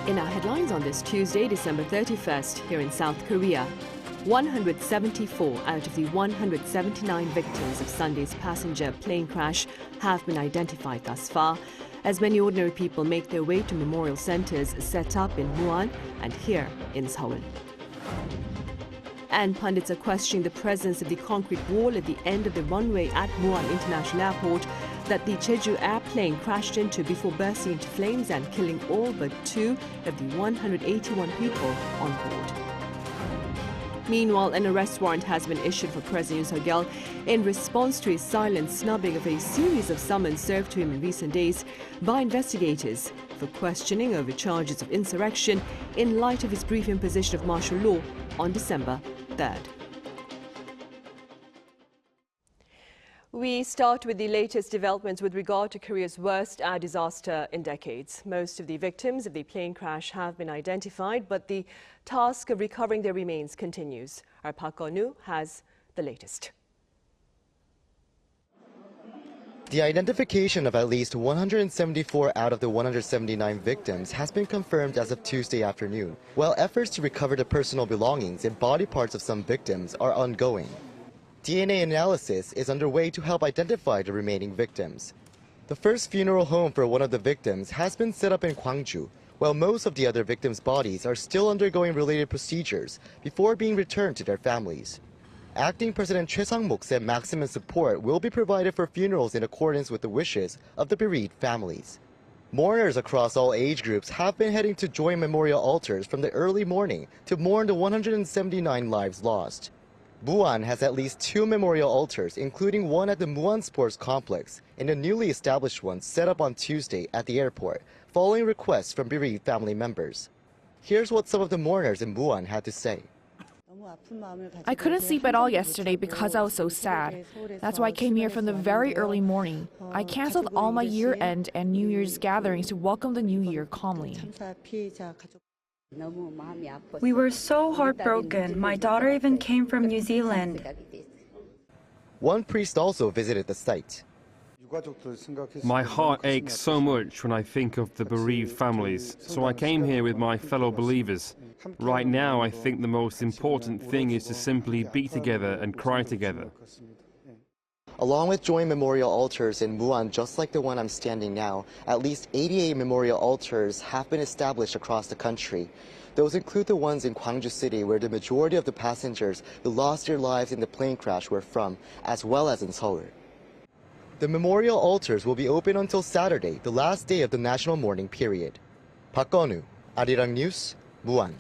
In our headlines on this Tuesday, December 31st, here in South Korea, 174 out of the 179 victims of Sunday's passenger plane crash have been identified thus far, as many ordinary people make their way to memorial centers set up in Muan and here in Seoul. And pundits are questioning the presence of the concrete wall at the end of the runway at Muan International Airport that the Jeju Air plane crashed into before bursting into flames and killing all but 2 of the 181 people on board. Meanwhile, an arrest warrant has been issued for President Yoon Suk-yeol in response to his silent snubbing of a series of summons served to him in recent days by investigators for questioning over charges of insurrection in light of his brief imposition of martial law on December 3rd. We start with the latest developments with regard to Korea's worst air disaster in decades. Most of the victims of the plane crash have been identified, but the task of recovering their remains continues. Our Park Gun-woo has the latest. The identification of at least 174 out of the 179 victims has been confirmed as of Tuesday afternoon, while efforts to recover the personal belongings and body parts of some victims are ongoing. DNA analysis is underway to help identify the remaining victims. The first funeral home for one of the victims has been set up in Gwangju, while most of the other victims' bodies are still undergoing related procedures before being returned to their families. Acting President Choi Sang-mok said maximum support will be provided for funerals in accordance with the wishes of the bereaved families. Mourners across all age groups have been heading to joint memorial altars from the early morning to mourn the 179 lives lost. Muan has at least 2 memorial altars, including one at the Muan Sports Complex and a newly established one set up on Tuesday at the airport, following requests from bereaved family members. Here's what some of the mourners in Muan had to say. I couldn't sleep at all yesterday because I was so sad. That's why I came here from the very early morning. I canceled all my year-end and New Year's gatherings to welcome the new year calmly. We were so heartbroken. My daughter even came from New Zealand. One priest also visited the site. My heart aches so much when I think of the bereaved families, so I came here with my fellow believers. Right now, I think the most important thing is to simply be together and cry together. Along with joint memorial altars in Muan, just like the one I'm standing now, at least 88 memorial altars have been established across the country. Those include the ones in Gwangju City, where the majority of the passengers who lost their lives in the plane crash were from, as well as in Seoul. The memorial altars will be open until Saturday, the last day of the national mourning period. Park Gun-woo, Arirang News, Muan.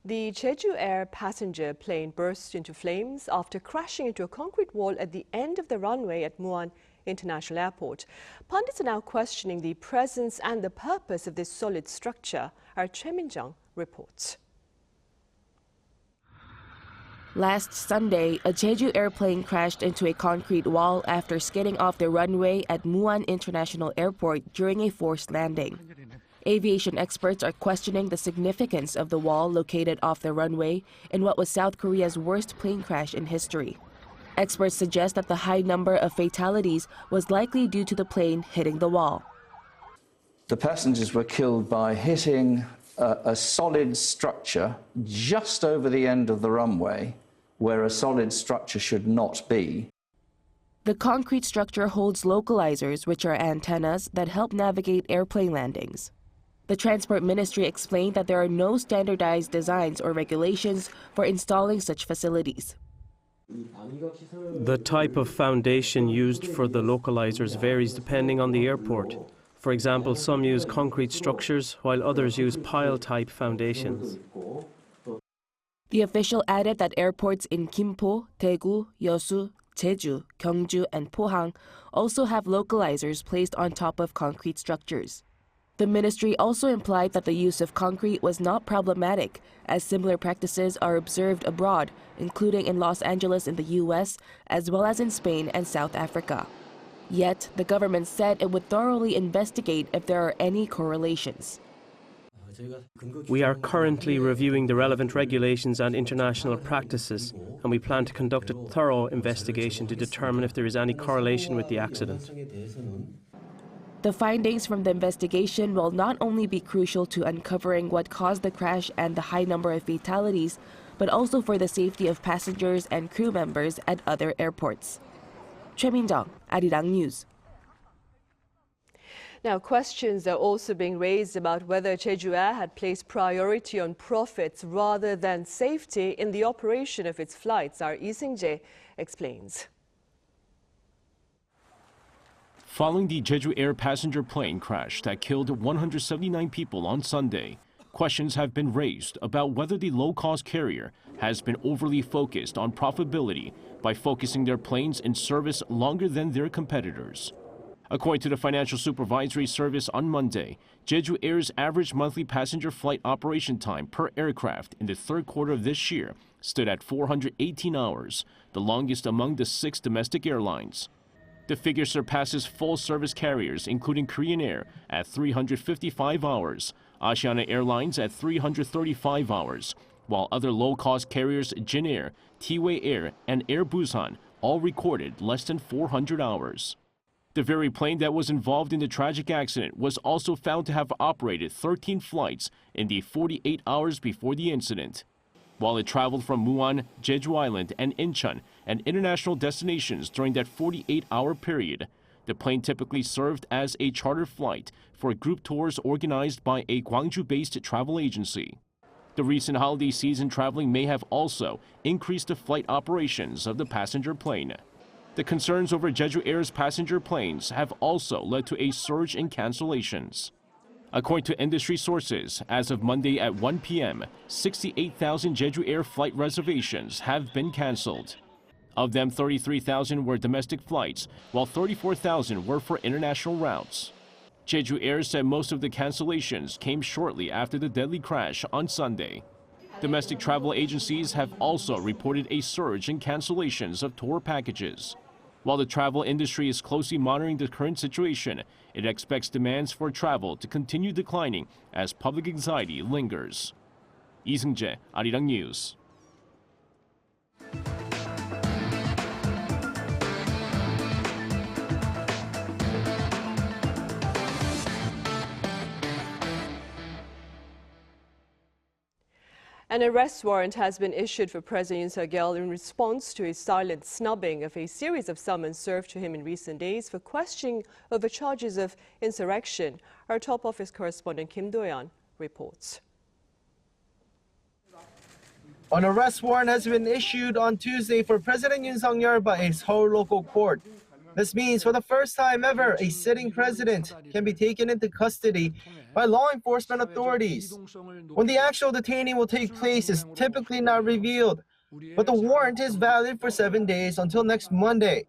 The Jeju Air passenger plane burst into flames after crashing into a concrete wall at the end of the runway at Muan International Airport. Pundits are now questioning the presence and the purpose of this solid structure. Our Choi Min-jung reports. Last Sunday, a Jeju airplane crashed into a concrete wall after skidding off the runway at Muan International Airport during a forced landing. Aviation experts are questioning the significance of the wall located off the runway in what was South Korea's worst plane crash in history. Experts suggest that the high number of fatalities was likely due to the plane hitting the wall. The passengers were killed by hitting a solid structure just over the end of the runway, where a solid structure should not be. The concrete structure holds localizers, which are antennas that help navigate airplane landings. The Transport Ministry explained that there are no standardized designs or regulations for installing such facilities. The type of foundation used for the localizers varies depending on the airport. For example, some use concrete structures, while others use pile-type foundations. The official added that airports in Gimpo, Daegu, Yeosu, Jeju, Gyeongju, and Pohang also have localizers placed on top of concrete structures. The ministry also implied that the use of concrete was not problematic, as similar practices are observed abroad, including in Los Angeles in the U.S., as well as in Spain and South Africa. Yet, the government said it would thoroughly investigate if there are any correlations. We are currently reviewing the relevant regulations and international practices, and we plan to conduct a thorough investigation to determine if there is any correlation with the accident. The findings from the investigation will not only be crucial to uncovering what caused the crash and the high number of fatalities, but also for the safety of passengers and crew members at other airports. Choi Min-jung, Arirang News. Now, questions are also being raised about whether Jeju Air had placed priority on profits rather than safety in the operation of its flights. Our Lee Seung-jae explains. Following the Jeju Air passenger plane crash that killed 179 people on Sunday, questions have been raised about whether the low-cost carrier has been overly focused on profitability by focusing their planes in service longer than their competitors. According to the Financial Supervisory Service on Monday, Jeju Air's average monthly passenger flight operation time per aircraft in the third quarter of this year stood at 418 hours, the longest among the 6 domestic airlines. The figure surpasses full-service carriers, including Korean Air, at 355 hours, Asiana Airlines at 335 hours, while other low-cost carriers Jin Air, T-Way Air, and Air Busan all recorded less than 400 hours. The very plane that was involved in the tragic accident was also found to have operated 13 flights in the 48 hours before the incident. While it traveled from Muan, Jeju Island, and Incheon, and international destinations during that 48-hour period, the plane typically served as a charter flight for group tours organized by a Gwangju-based travel agency. The recent holiday season traveling may have also increased the flight operations of the passenger plane. The concerns over Jeju Air's passenger planes have also led to a surge in cancellations. According to industry sources, as of Monday at 1 p.m., 68,000 Jeju Air flight reservations have been canceled. Of them, 33,000 were domestic flights, while 34,000 were for international routes. Jeju Air said most of the cancellations came shortly after the deadly crash on Sunday. Domestic travel agencies have also reported a surge in cancellations of tour packages. While the travel industry is closely monitoring the current situation, it expects demands for travel to continue declining as public anxiety lingers. Lee Seung-jae, Arirang News. An arrest warrant has been issued for President Yoon Suk-yeol in response to his silent snubbing of a series of summons served to him in recent days for questioning over charges of insurrection. Our top office correspondent Kim Do-yeon reports. An arrest warrant has been issued on Tuesday for President Yoon Suk-yeol by a Seoul local court. This means for the first time ever, a sitting president can be taken into custody by law enforcement authorities. When the actual detaining will take place is typically not revealed, but the warrant is valid for 7 days until next Monday.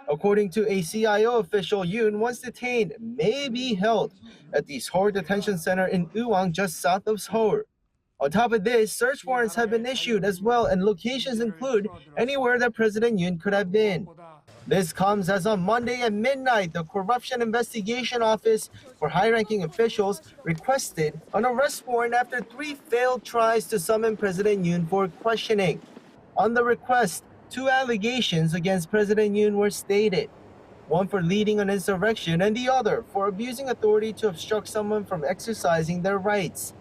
According to a CIO official, Yoon, once detained, may be held at the Seoul Detention Center in Uwang, just south of Seoul. On top of this, search warrants have been issued as well, and locations include anywhere that President Yoon could have been. This comes as on Monday at midnight, the Corruption Investigation Office for high-ranking officials requested an arrest warrant after 3 failed tries to summon President Yoon for questioning. On the request, 2 allegations against President Yoon were stated, one for leading an insurrection and the other for abusing authority to obstruct someone from exercising their rights.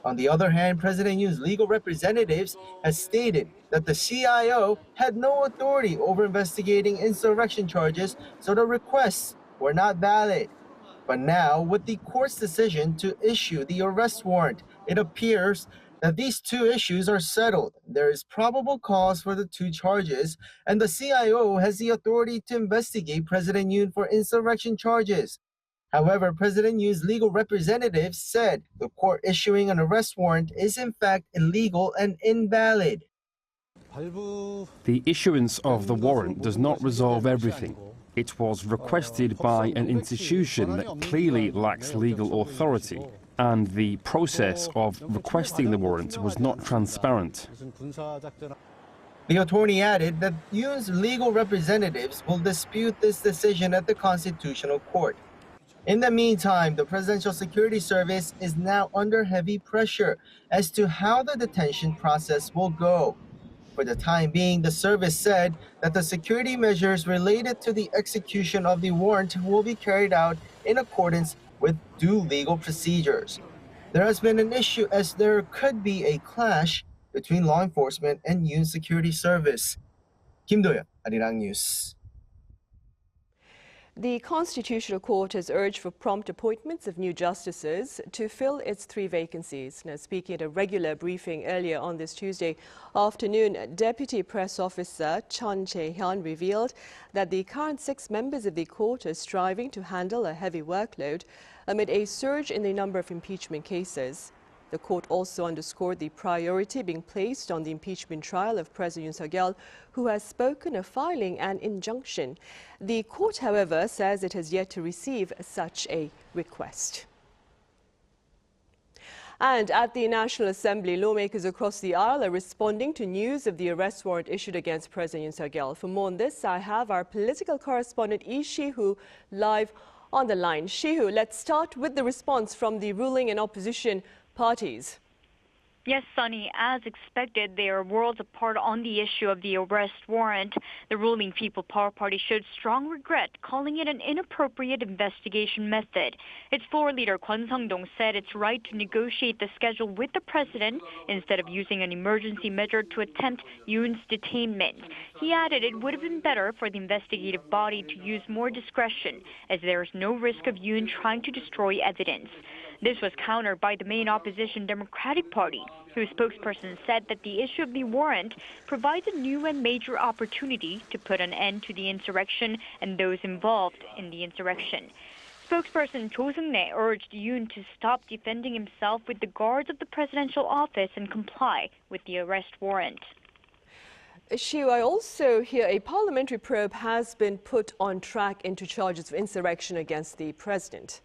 On the other hand, President Yoon's legal representatives has stated that the CIO had no authority over investigating insurrection charges, so the requests were not valid. But now, with the court's decision to issue the arrest warrant, it appears that these 2 issues are settled. There is probable cause for the 2 charges, and the CIO has the authority to investigate President Yoon for insurrection charges. However, President Yoon's legal representatives said the court issuing an arrest warrant is in fact illegal and invalid. The issuance of the warrant does not resolve everything. It was requested by an institution that clearly lacks legal authority, and the process of requesting the warrant was not transparent. The attorney added that Yoon's legal representatives will dispute this decision at the Constitutional Court. In the meantime, the Presidential Security Service is now under heavy pressure as to how the detention process will go. For the time being, the service said that the security measures related to the execution of the warrant will be carried out in accordance with due legal procedures. There has been an issue as there could be a clash between law enforcement and Yoon Security Service. Kim Do-yeon, Arirang News. The Constitutional Court has urged for prompt appointments of new justices to fill its 3 vacancies. Now, speaking at a regular briefing earlier on this Tuesday afternoon, Deputy Press Officer Chun Chae-hyun revealed that the current 6 members of the court are striving to handle a heavy workload amid a surge in the number of impeachment cases. The court also underscored the priority being placed on the impeachment trial of President Yoon Suk-yeol, who has spoken of filing an injunction. The court, however, says it has yet to receive such a request. And at the National Assembly, lawmakers across the aisle are responding to news of the arrest warrant issued against President Yoon Suk-yeol. For more on this, I have our political correspondent Lee Shi-hu live on the line. Shi-hu, let's start with the response from the ruling and opposition parties. Yes, Sunny, as expected, they are worlds apart on the issue of the arrest warrant. The ruling People Power Party showed strong regret, calling it an inappropriate investigation method. Its floor leader Kwon Sung-dong said it's right to negotiate the schedule with the president instead of using an emergency measure to attempt Yoon's detainment. He added it would have been better for the investigative body to use more discretion, as there is no risk of Yoon trying to destroy evidence. This was countered by the main opposition Democratic Party, whose spokesperson said that the issue of the warrant provides a new and major opportunity to put an end to the insurrection and those involved in the insurrection. Spokesperson Cho Seung-nae urged Yoon to stop defending himself with the guards of the presidential office and comply with the arrest warrant. Shiu, I also hear a parliamentary probe has been put on track into charges of insurrection against the president.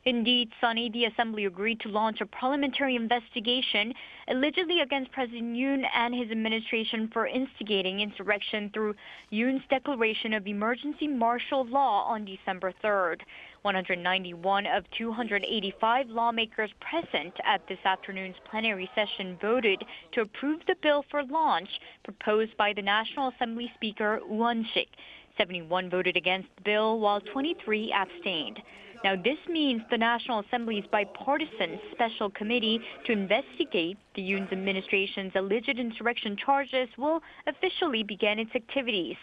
Indeed, Sunny, the Assembly agreed to launch a parliamentary investigation allegedly against President Yoon and his administration for instigating insurrection through Yoon's declaration of emergency martial law on December 3rd. 191 of 285 lawmakers present at this afternoon's plenary session voted to approve the bill for launch proposed by the National Assembly Speaker Muan. 71 voted against the bill, while 23 abstained. Now, this means the National Assembly's bipartisan special committee to investigate the Yoon's administration's alleged insurrection charges will officially begin its activities.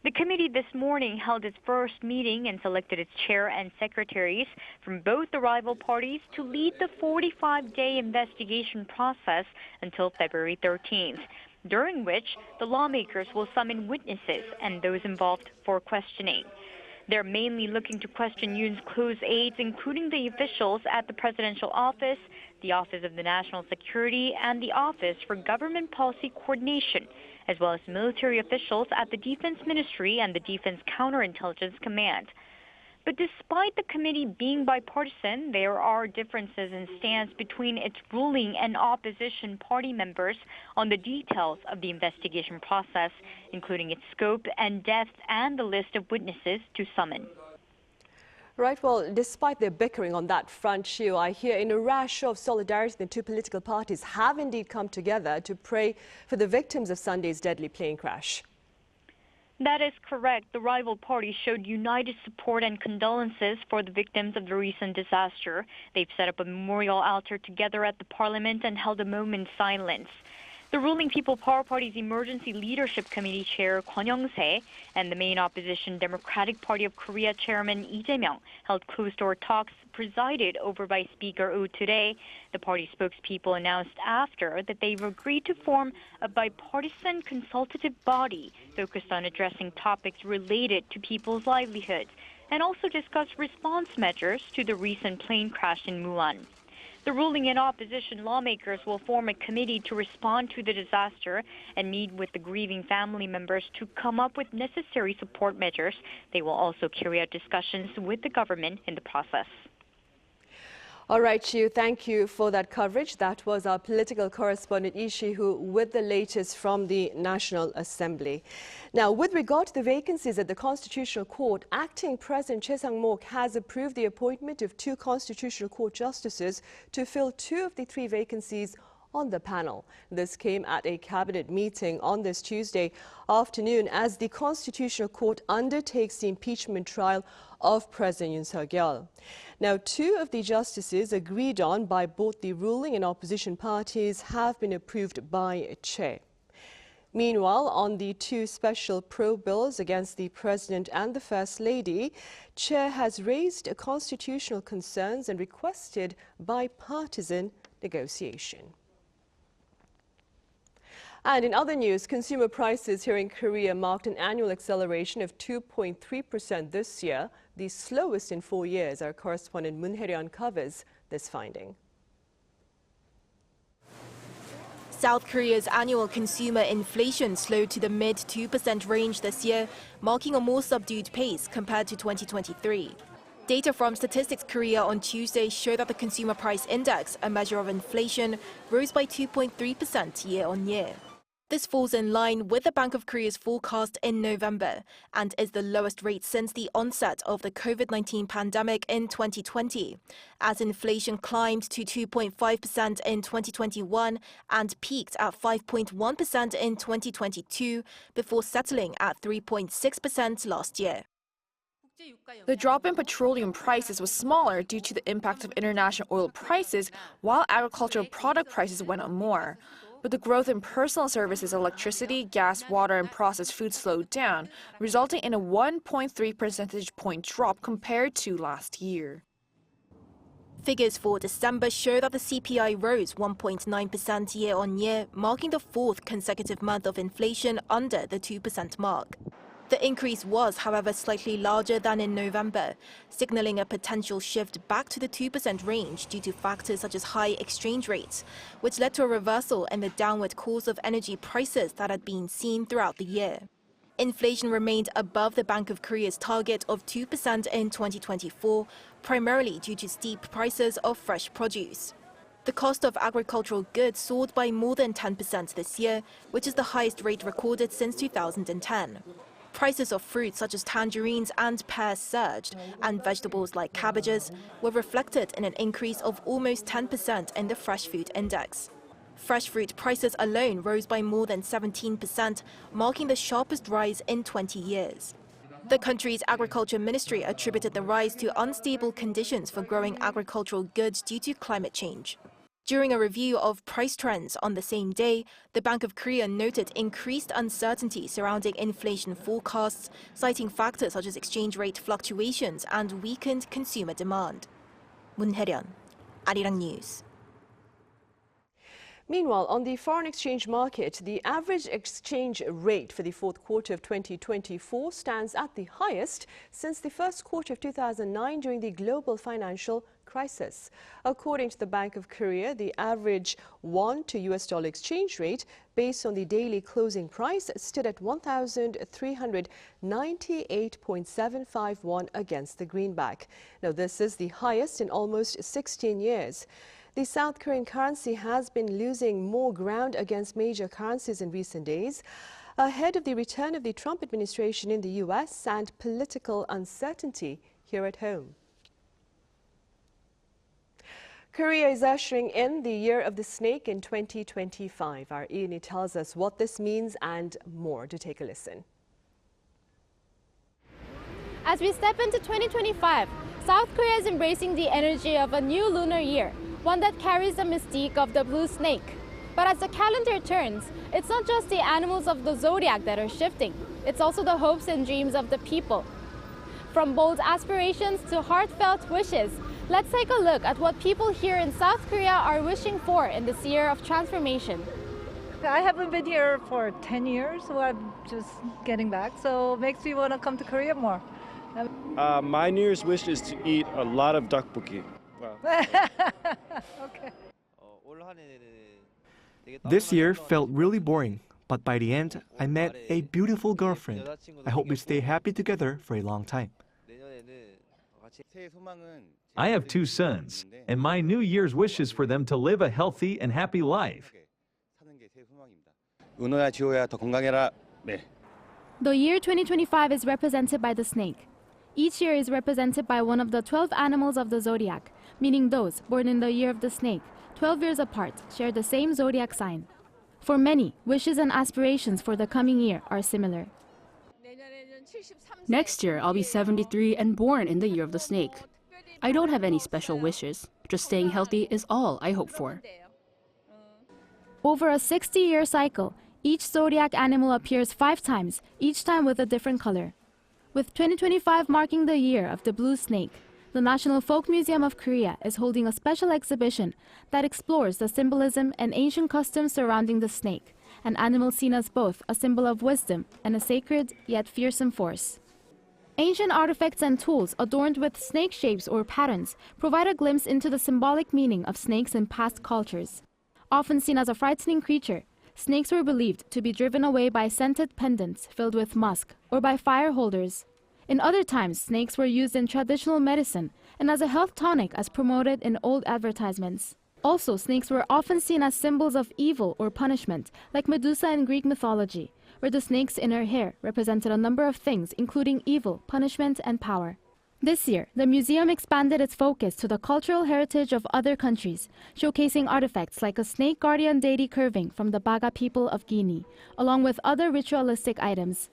The committee this morning held its first meeting and selected its chair and secretaries from both the rival parties to lead the 45-day investigation process until February 13th, during which the lawmakers will summon witnesses and those involved for questioning. They're mainly looking to question Yoon's close aides, including the officials at the presidential office, the Office of the National Security, and the Office for Government Policy Coordination, as well as military officials at the Defense Ministry and the Defense Counterintelligence Command. But despite the committee being bipartisan, there are differences in stance between its ruling and opposition party members on the details of the investigation process, including its scope and depth and the list of witnesses to summon. Right, well, despite their bickering on that front, Shiu, I hear in a rash show of solidarity, the two political parties have indeed come together to pray for the victims of Sunday's deadly plane crash. That is correct. The rival parties showed united support and condolences for the victims of the recent disaster. They've set up a memorial altar together at the parliament and held a moment's silence. The ruling People Power Party's Emergency Leadership Committee Chair Kwon Young-se and the main opposition Democratic Party of Korea Chairman Lee Jae-myung held closed-door talks presided over by Speaker Oh today. The party spokespeople announced after that they've agreed to form a bipartisan consultative body focused on addressing topics related to people's livelihoods and also discuss response measures to the recent plane crash in Muan. The ruling and opposition lawmakers will form a committee to respond to the disaster and meet with the grieving family members to come up with necessary support measures. They will also carry out discussions with the government in the process. All right, Shiu, thank you for that coverage. That was our political correspondent Lee Shi-hu with the latest from the National Assembly. Now, with regard to the vacancies at the Constitutional Court, Acting President Choi Sang-mok has approved the appointment of 2 Constitutional Court justices to fill 2 of the 3 vacancies on the panel. This came at a cabinet meeting on this Tuesday afternoon as the Constitutional Court undertakes the impeachment trial of President Yoon Suk-yeol. Now, two of the justices agreed on by both the ruling and opposition parties have been approved by Che. Meanwhile, on the two special probe bills against the President and the First Lady, Che has raised constitutional concerns and requested bipartisan negotiation. And in other news, consumer prices here in Korea marked an annual acceleration of 2.3% this year, the slowest in 4 years. Our correspondent Moon covers this finding. South Korea's annual consumer inflation slowed to the mid-2% range this year, marking a more subdued pace compared to 2023. Data from Statistics Korea on Tuesday showed that the Consumer Price Index, a measure of inflation, rose by 2.3% year-on-year. This falls in line with the Bank of Korea's forecast in November and is the lowest rate since the onset of the COVID-19 pandemic in 2020, as inflation climbed to 2.5% in 2021 and peaked at 5.1% in 2022 before settling at 3.6% last year. The drop in petroleum prices was smaller due to the impact of international oil prices, while agricultural product prices went up more. But the growth in personal services, electricity, gas, water, and processed foods slowed down, resulting in a 1.3 percentage point drop compared to last year. Figures for December show that the CPI rose 1.9% year-on-year, marking the fourth consecutive month of inflation under the 2% mark. The increase was, however, slightly larger than in November, signaling a potential shift back to the 2% range due to factors such as high exchange rates, which led to a reversal in the downward course of energy prices that had been seen throughout the year. Inflation remained above the Bank of Korea's target of 2% in 2024, primarily due to steep prices of fresh produce. The cost of agricultural goods soared by more than 10% this year, which is the highest rate recorded since 2010. Prices of fruits such as tangerines and pears surged, and vegetables like cabbages were reflected in an increase of almost 10% in the fresh food index. Fresh fruit prices alone rose by more than 17%, marking the sharpest rise in 20 years. The country's agriculture ministry attributed the rise to unstable conditions for growing agricultural goods due to climate change. During a review of price trends on the same day, the Bank of Korea noted increased uncertainty surrounding inflation forecasts, citing factors such as exchange rate fluctuations and weakened consumer demand. Moon, Arirang News. Meanwhile, on the foreign exchange market, the average exchange rate for the fourth quarter of 2024 stands at the highest since the first quarter of 2009 during the global financial crisis. According to the Bank of Korea, the average won to US dollar exchange rate based on the daily closing price stood at 1,398.75 won against the greenback. Now, this is the highest in almost 16 years. The South Korean currency has been losing more ground against major currencies in recent days, ahead of the return of the Trump administration in the US and political uncertainty here at home. Korea is ushering in the Year of the Snake in 2025. Our Yoon tells us what this means and more. To take a listen. As we step into 2025, South Korea is embracing the energy of a new lunar year, one that carries the mystique of the blue snake. But as the calendar turns, it's not just the animals of the zodiac that are shifting. It's also the hopes and dreams of the people. From bold aspirations to heartfelt wishes, let's take a look at what people here in South Korea are wishing for in this year of transformation. I haven't been here for 10 years, so I'm just getting back. So it makes me want to come to Korea more. My New Year's wish is to eat a lot of tteokbokki. Okay. This year felt really boring, but by the end, I met a beautiful girlfriend. I hope we stay happy together for a long time. I have 2 sons, and my New Year's wish is for them to live a healthy and happy life. The year 2025 is represented by the snake. Each year is represented by one of the 12 animals of the zodiac, meaning those born in the year of the snake, 12 years apart, share the same zodiac sign. For many, wishes and aspirations for the coming year are similar. Next year, I'll be 73 and born in the year of the snake. I don't have any special wishes. Just staying healthy is all I hope for. Over a 60-year cycle, each zodiac animal appears 5 times, each time with a different color. With 2025 marking the year of the blue snake, the National Folk Museum of Korea is holding a special exhibition that explores the symbolism and ancient customs surrounding the snake, an animal seen as both a symbol of wisdom and a sacred yet fearsome force. Ancient artifacts and tools adorned with snake shapes or patterns provide a glimpse into the symbolic meaning of snakes in past cultures. Often seen as a frightening creature, snakes were believed to be driven away by scented pendants filled with musk or by fire holders. In other times, snakes were used in traditional medicine and as a health tonic as promoted in old advertisements. Also, snakes were often seen as symbols of evil or punishment, like Medusa in Greek mythology, where the snakes in her hair represented a number of things, including evil, punishment, and power. This year, the museum expanded its focus to the cultural heritage of other countries, showcasing artifacts like a snake guardian deity curving from the Baga people of Guinea, along with other ritualistic items.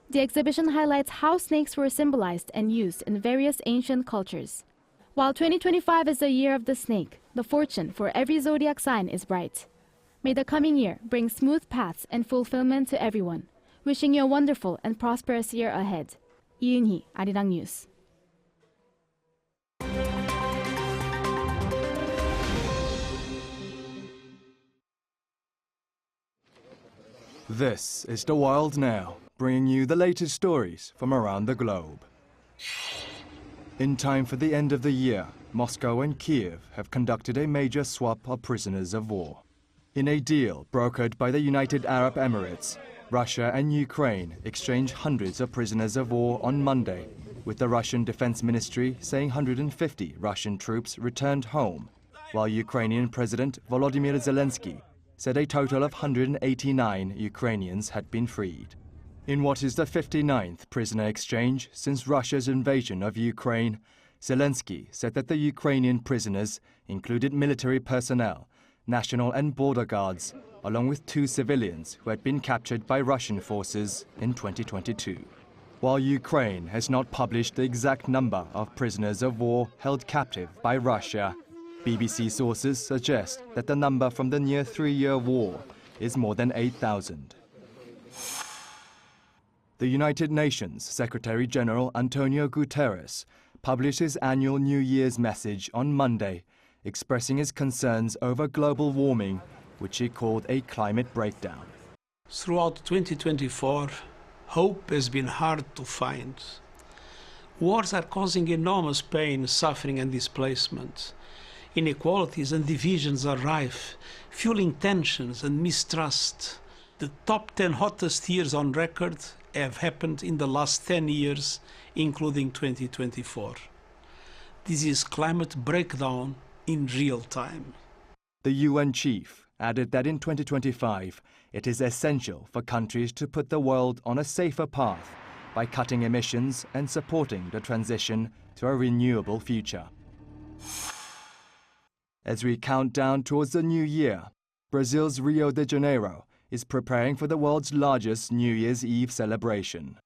The exhibition highlights how snakes were symbolized and used in various ancient cultures. While 2025 is the year of the snake, the fortune for every zodiac sign is bright. May the coming year bring smooth paths and fulfillment to everyone. Wishing you a wonderful and prosperous year ahead. Yoon, Arirang News. This is The World Now, bringing you the latest stories from around the globe. In time for the end of the year, Moscow and Kiev have conducted a major swap of prisoners of war. In a deal brokered by the United Arab Emirates, Russia and Ukraine exchanged hundreds of prisoners of war on Monday, with the Russian Defense Ministry saying 150 Russian troops returned home, while Ukrainian President Volodymyr Zelensky said a total of 189 Ukrainians had been freed. In what is the 59th prisoner exchange since Russia's invasion of Ukraine, Zelensky said that the Ukrainian prisoners included military personnel, National and Border Guards, along with 2 civilians who had been captured by Russian forces in 2022. While Ukraine has not published the exact number of prisoners of war held captive by Russia, BBC sources suggest that the number from the near 3-year war is more than 8,000. The United Nations Secretary-General Antonio Guterres published his annual New Year's message on Monday, expressing his concerns over global warming, which he called a climate breakdown. Throughout 2024, hope has been hard to find. Wars are causing enormous pain, suffering and displacement. Inequalities and divisions are rife, fueling tensions and mistrust. The top 10 hottest years on record have happened in the last 10 years, including 2024. This is climate breakdown in real time. The UN chief added that in 2025, it is essential for countries to put the world on a safer path by cutting emissions and supporting the transition to a renewable future. As we count down towards the new year, Brazil's Rio de Janeiro is preparing for the world's largest New Year's Eve celebration.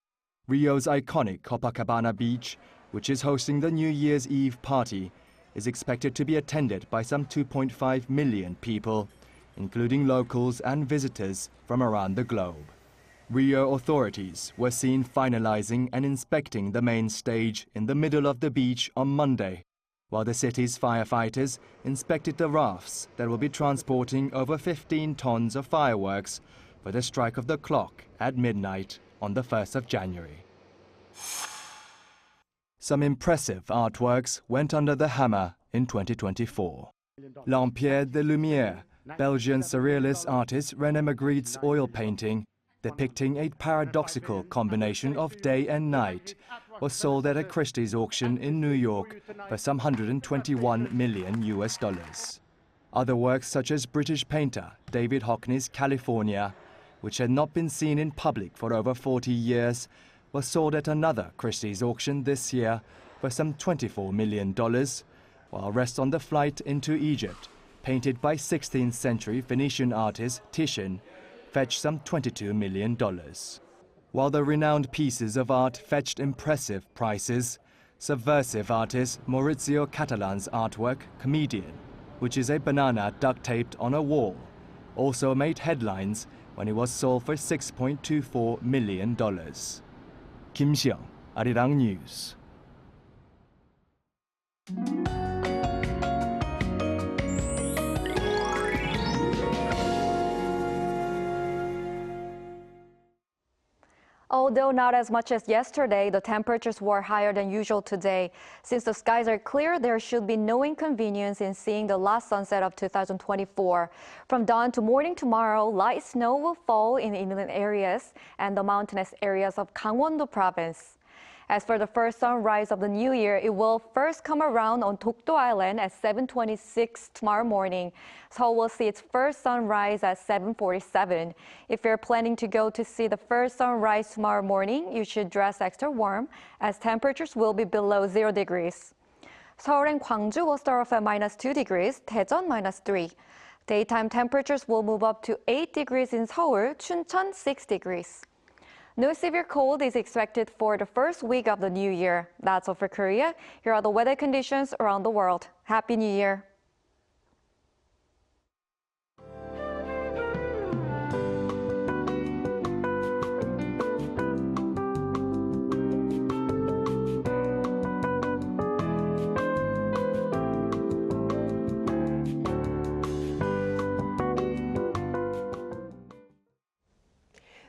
Rio's iconic Copacabana beach, which is hosting the New Year's Eve party, is expected to be attended by some 2.5 million people, including locals and visitors from around the globe. Rio authorities were seen finalizing and inspecting the main stage in the middle of the beach on Monday, while the city's firefighters inspected the rafts that will be transporting over 15 tons of fireworks for the strike of the clock at midnight on the 1st of January. Some impressive artworks went under the hammer in 2024. L'Empire des Lumières, Belgian surrealist artist René Magritte's oil painting, depicting a paradoxical combination of day and night, was sold at a Christie's auction in New York for some $121 million. Other works such as British painter David Hockney's California, which had not been seen in public for over 40 years, was sold at another Christie's auction this year for some $24 million, while Rest on the Flight into Egypt, painted by 16th century Venetian artist Titian, fetched some $22 million. While the renowned pieces of art fetched impressive prices, subversive artist Maurizio Catalan's artwork, Comedian, which is a banana duct taped on a wall, also made headlines when it was sold for $6.24 million. Kim Xiang, Arirang News. Although not as much as yesterday, the temperatures were higher than usual today. Since the skies are clear, there should be no inconvenience in seeing the last sunset of 2024. From dawn to morning tomorrow, light snow will fall in inland areas and the mountainous areas of Gangwon-do province. As for the first sunrise of the new year, it will first come around on Dokdo Island at 7:26 tomorrow morning. Seoul will see its first sunrise at 7:47. If you're planning to go to see the first sunrise tomorrow morning, you should dress extra warm as temperatures will be below 0 degrees. Seoul and Gwangju will start off at -2 degrees, Daejeon -3. Daytime temperatures will move up to 8 degrees in Seoul, Chuncheon 6 degrees. No severe cold is expected for the first week of the new year. That's all for Korea. Here are the weather conditions around the world. Happy New Year!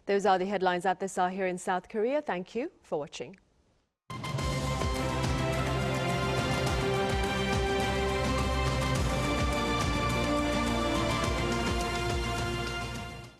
Those are the headlines at this hour here in South Korea. Thank you for watching.